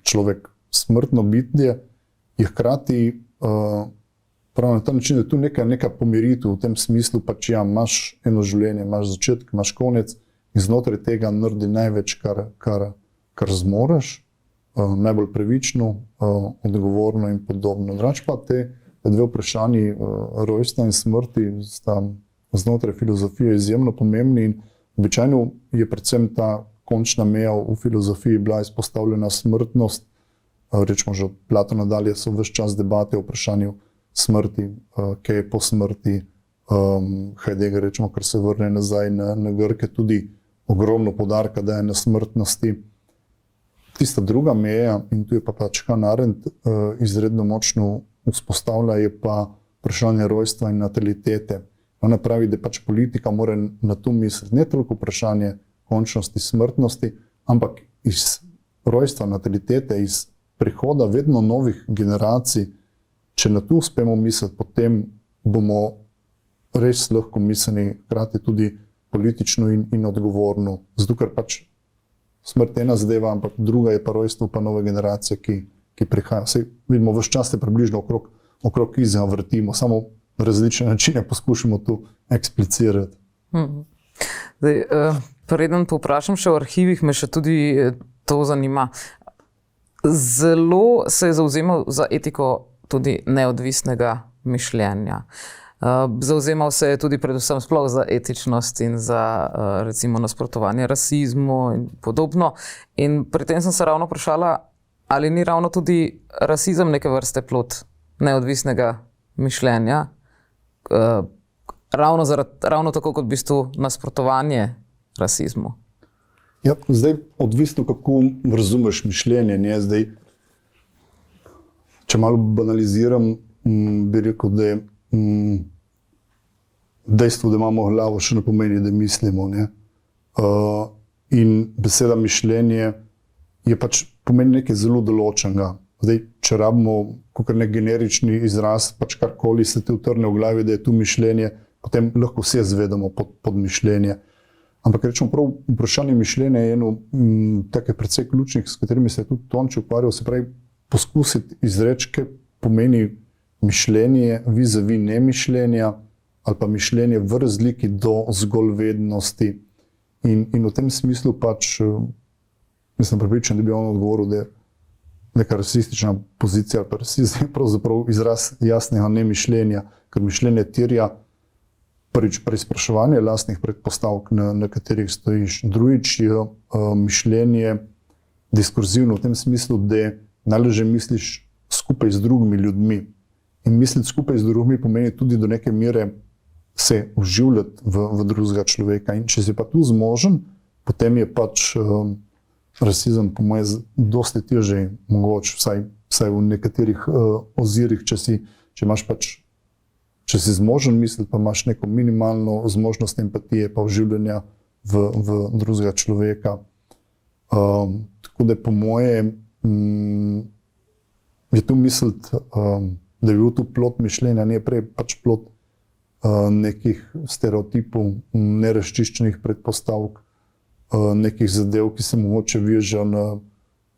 človek smrtno bitje, je hkrati prav na ta način, da je tu neka pomiritev v tem smislu, pač ja, imaš eno življenje, imaš začetek, imaš konec in znotraj tega naredi največ, kar zmoreš, najbolj pravično, odgovorno in podobno. Drugače pa te dve vprašanji rojstva in smrti sta znotraj filozofije izjemno pomembni in običajno je predvsem ta končna meja v filozofiji bila izpostavljena smrtnost. Rečemo že od Platona dalje so ves čas debate o vprašanju smrti, kaj je po smrti, Heidegger, rečemo, kar se vrne nazaj na Grke, tudi ogromno poudarka daje na smrtnosti. Tista druga meja, in tu je pa pač Hannah Arendt izredno močno vzpostavlja, je pa vprašanje rojstva in natalitete. Ona pravi, da pač politika mora na to misliti ne toliko vprašanje končnosti, smrtnosti, ampak iz rojstva, natalitete, iz prihoda vedno novih generacij, če na to uspemo misliti, potem bomo res lahko misleni hkrati tudi politično in odgovorno. Zato, ker pač smrt ena zadeva, ampak druga je pa rojstvo pa nove generacije, ki prihaja. Saj vidimo, ves čas se približno okrog izja vrtimo, samo različne načine poskušamo tu eksplicirati. Zdaj, preden povprašam še o arhivih, me še tudi to zanima. Zelo se je zavzemal za etiko tudi neodvisnega mišljenja. Zavzemal se je tudi predvsem sploh za etičnost in za recimo nasprotovanje rasizmu in podobno. In pri tem sem se ravno vprašala, ali ni ravno tudi rasizem neke vrste plod neodvisnega mišljenja, ravno tako kot v bistvu nasprotovanje rasizmu. Ja, zdaj odvisno, kako razumeš mišljenje. Ne? Zdaj, če malo banaliziram, bi rekel, da je dejstvo, da imamo glavo, še ne pomeni, da mislimo. Ne? In beseda mišljenje je pač pomeni nekaj zelo določenega. Zdaj, če rabimo kakor nek generični izraz, pač karkoli se ti utrne v glavi, da je tu mišljenje, potem lahko vse zvedemo pod mišljenje. Ampak rečemo prav, vprašanje mišljenja je eno take precej ključnih, s katerimi se je tudi Tonči ukvarjal, se pravi poskusiti izreči, kaj pomeni mišljenje vis-a-vis nemišljenja ali pa mišljenje v razliki do zgolj vednosti. In v tem smislu pač, mislim prepričan, da bi on odgovoril, da je neka rasistična pozicija ali pa rasizem pravzaprav izraz jasnega nemišljenja, ker mišljenje terja prvič preizpraševanje lastnih predpostavk, na katerih stojiš. Drugič je mišljenje diskurzivno v tem smislu, da najlažje misliš skupaj z drugimi ljudmi. In misliti skupaj z drugimi pomeni tudi do neke mere se vživljati v drugega človeka. In če si pa tu zmožen, potem je pač rasizem po moje dosti težje mogoč, vsaj v nekaterih ozirih, če si zmožen misliti, pa imaš neko minimalno zmožnost empatije pa vživljanja v drugega človeka. Tako da po moje je tu misliti, da je bil tu plod mišljenja, ne prej pač plod nekih stereotipov, nerazčiščenih predpostavk, nekih zadev, ki se mogoče vežejo na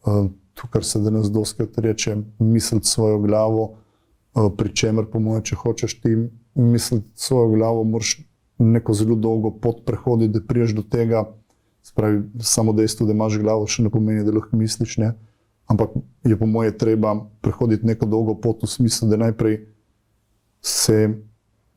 to, kar se danes dostikrat reče, misliti svojo glavo, pri čemer po moje, če hočeš ti misliti svojo glavo, moraš neko zelo dolgo pot prehoditi, da priješ do tega. Spravi, samo dejstvo, da imaš glavo, še ne pomeni, da lahko misliš, ne? Ampak je po moje treba prehoditi neko dolgo pot v smislu, da najprej se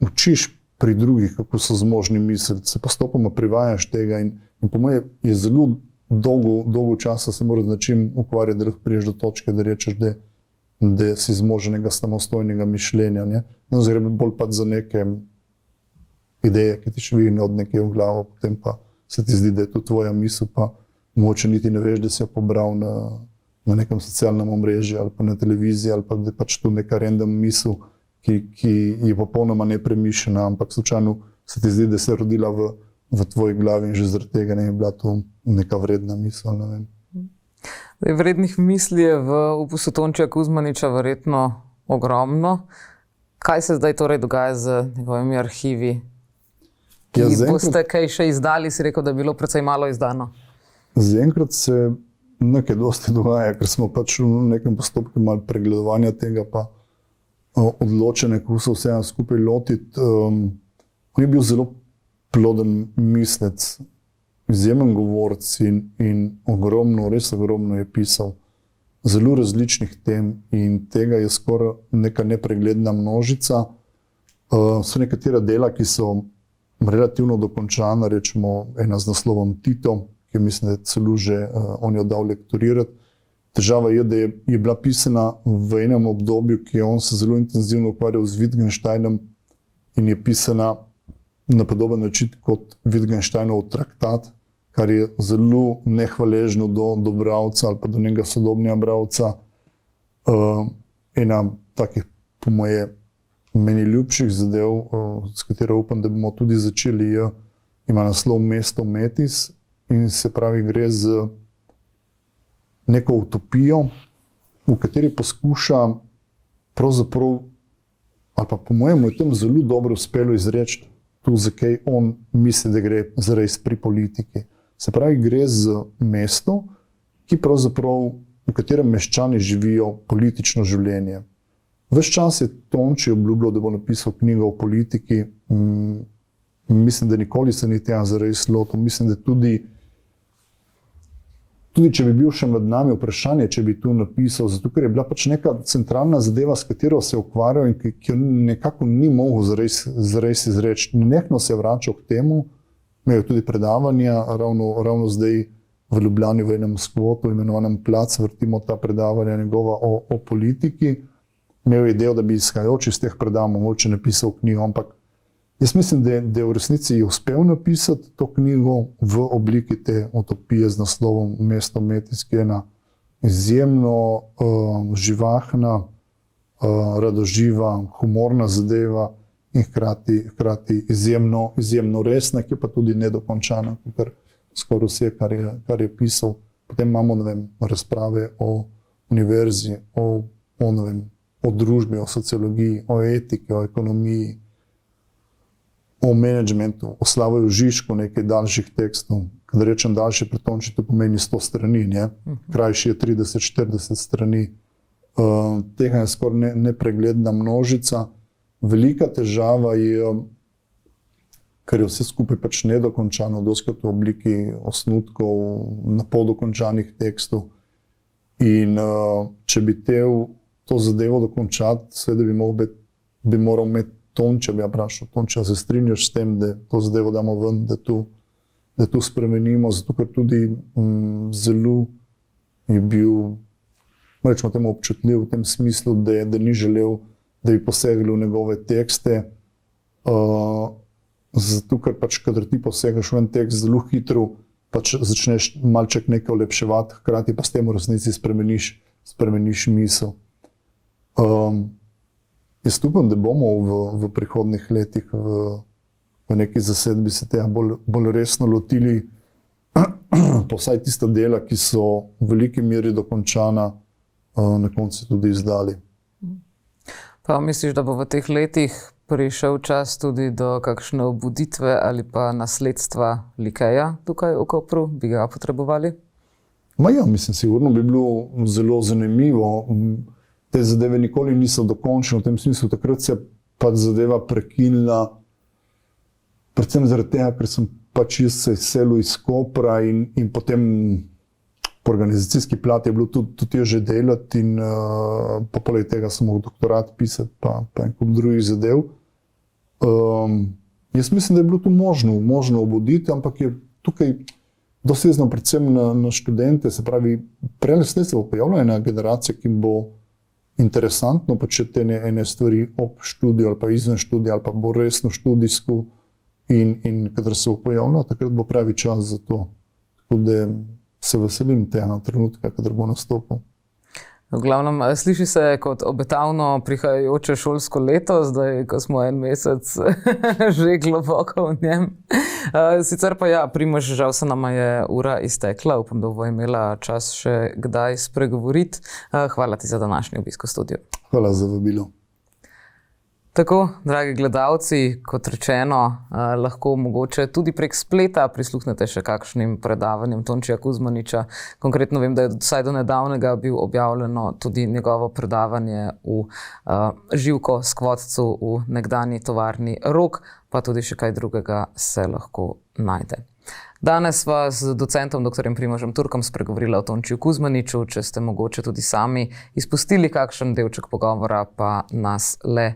učiš pri drugih, kako so zmožni misliti, se postopoma privajaš tega in po moje je zelo dolgo časa se moraš z nečim ukvarjati, da lahko priješ do točke, da rečeš, da si zmoženega samostojnega mišljenja. Ne? No, zdaj gre bolj pa za neke ideje, ki ti švihne od nekje v glavo, potem pa se ti zdi, da je to tvoja misel, pa mogoče niti ne veš, da si jo pobral na nekem socialnem omrežju ali pa na televiziji, ali pa da je pač to neka random misel, ki je popolnoma nepremišljena, ampak slučajno se ti zdi, da se je rodila v tvoji glavi in že zaradi tega ne je bila to neka vredna misel. Ne vem. Vrednih misli je v opusu Tončija Kuzmaniča verjetno ogromno. Kaj se zdaj torej dogaja z njegovimi arhivi? Ki boste kaj še izdali, si rekel, da je bilo precej malo izdano. Zaenkrat se nekaj dosti dogaja, ker smo pač v nekem postopku malo pregledovanja tega, pa odločene, kako se vse skupaj lotiti. On je bil zelo ploden mislec, izjemen govorec in ogromno, res ogromno je pisal zelo različnih tem in tega je skoraj neka nepregledna množica. So nekatera dela, ki so relativno dokončana, rečemo ena z naslovom Tito, ki mislim, da je celo že on jo dal lektorirati. Težava je, da je bila pisana v enem obdobju, ki je on se zelo intenzivno ukvarjal z Wittgensteinom in je pisana na podoben način kot Wittgensteinov traktat, kar je zelo nehvaležno do bralca ali pa do njega sodobnega bralca. Ena takih, po moje, meni ljubših zadev, s katero upam, da bomo tudi začeli, ima naslov Mesto Metis in se pravi, gre z neko utopijo, v kateri poskuša pravzaprav, ali pa po mojem je tam zelo dobro uspelo izreči to, zakaj on misli, da gre zares pri politiki. Se pravi, gre z mesto, ki pravzaprav, v katerem meščani živijo politično življenje. Ves čas je Tonči obljubljal, da bo napisal knjigo o politiki. Mislim, da nikoli se ni tega zares lotil. Mislim, da tudi če bi bil še med nami, vprašanje, če bi tu napisal, zato ker je bila pač neka centralna zadeva, s katero se je ukvarjal in ki jo nekako ni mogel zares izreči. Nenehno se je vračal k temu, imel tudi predavanja, ravno zdaj v Ljubljani v enem skvotu, imenovanem Plac, vrtimo ta predavanja njegova o politiki. Imel je idejo, da bi izhajajoč iz teh predavanj mogoče napisal knjigo, ampak jaz mislim, da je v resnici uspel napisati to knjigo v obliki te utopije z naslovom Mesto Metis, ki je ena izjemno živahna, radoživa, humorna zadeva in hkrati izjemno resna, ki pa tudi nedokončana, kar skoraj vse, kar je pisal. Potem imamo, ne vem, razprave o univerzi, o družbi, o sociologiji, o etiki, o ekonomiji, o menedžmentu, o Slavoju Žižku, nekaj daljših tekstov. Kad rečem daljši, pri Tonči to pomeni 100 strani, krajši je 30-40 strani. Tega je skoraj nepregledna množica. Velika težava je, ker je vse skupaj pač nedokončano, dostikrat v obliki osnutkov, na pol dokončanih tekstov. In če bi to zadevo dokončati, seveda bi moral imeti Tonča, bi ja vprašal, Tonča, se strinjaš s tem, da to zadevo damo ven, da to spremenimo, zato ker tudi zelo je bil, rečemo temu, občutljiv v tem smislu, da ni želel, da bi posegli v njegove tekste, zato ker pač, kadar ti posegaš v en tekst zelo hitro, pač začneš malček nekaj olepševati, hkrati pa s tem v resnici spremeniš misel. Jaz upam, da bomo v prihodnih letih v neki zasedbi se tega bolj resno lotili, pa vsaj tista dela, ki so v veliki meri dokončana, na koncu tudi izdali. Pa misliš, da bo v teh letih prišel čas tudi do kakšne obuditve ali pa nasledstva Likeja tukaj v Kopru? Bi ga potrebovali? Ja, mislim, sigurno bi bilo zelo zanimivo. Te zadeve nikoli niso dokončne, v tem smislu takrat se je pač zadeva prekinila, predvsem zaradi tega, ker sem pač jaz se izselil iz Kopra in potem po organizacijski plati je bilo tudi težje delati in pa poleg tega sem mogel doktorat pisati pa en kup drugih zadev. Jaz mislim, da je bilo to možno obuditi, ampak je tukaj dosti vezano predvsem na študente, se pravi, prej se bo pojavila ena generacija, ki bo interesantno početi ene stvari ob študiju ali pa izven študija ali pa bolj resno študijsko in kadar se bo pojavila, takrat bo pravi čas za to. Tako da se veselim tega trenutka, kadar bo nastopil. V glavnem, sliši se kot obetavno prihajajoče šolsko leto, zdaj, ko smo en mesec že globoko v njem. Sicer pa ja, Primož, žal se nama je ura iztekla, upam, da bo imela čas še kdaj spregovoriti. Hvala ti za današnji obisk v studiu. Hvala za vabilo. Tako, dragi gledalci, kot rečeno, lahko mogoče tudi prek spleta prisluhnete še kakšnim predavanjem Tončija Kuzmaniča. Konkretno vem, da je vsaj do nedavnega bil objavljeno tudi njegovo predavanje v Živko Skvotcu v nekdanji tovarni Rog, pa tudi še kaj drugega se lahko najde. Danes sva z docentom dr. Primožem Turkom spregovorila o Tončiju Kuzmaniču. Če ste mogoče tudi sami izpustili kakšen delček pogovora, pa nas le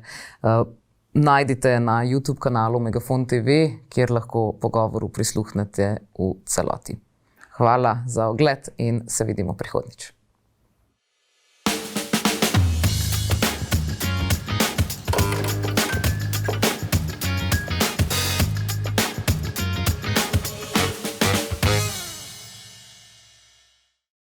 najdite na YouTube kanalu Megafon TV, kjer lahko pogovoru prisluhnete v celoti. Hvala za ogled in se vidimo prihodnjič.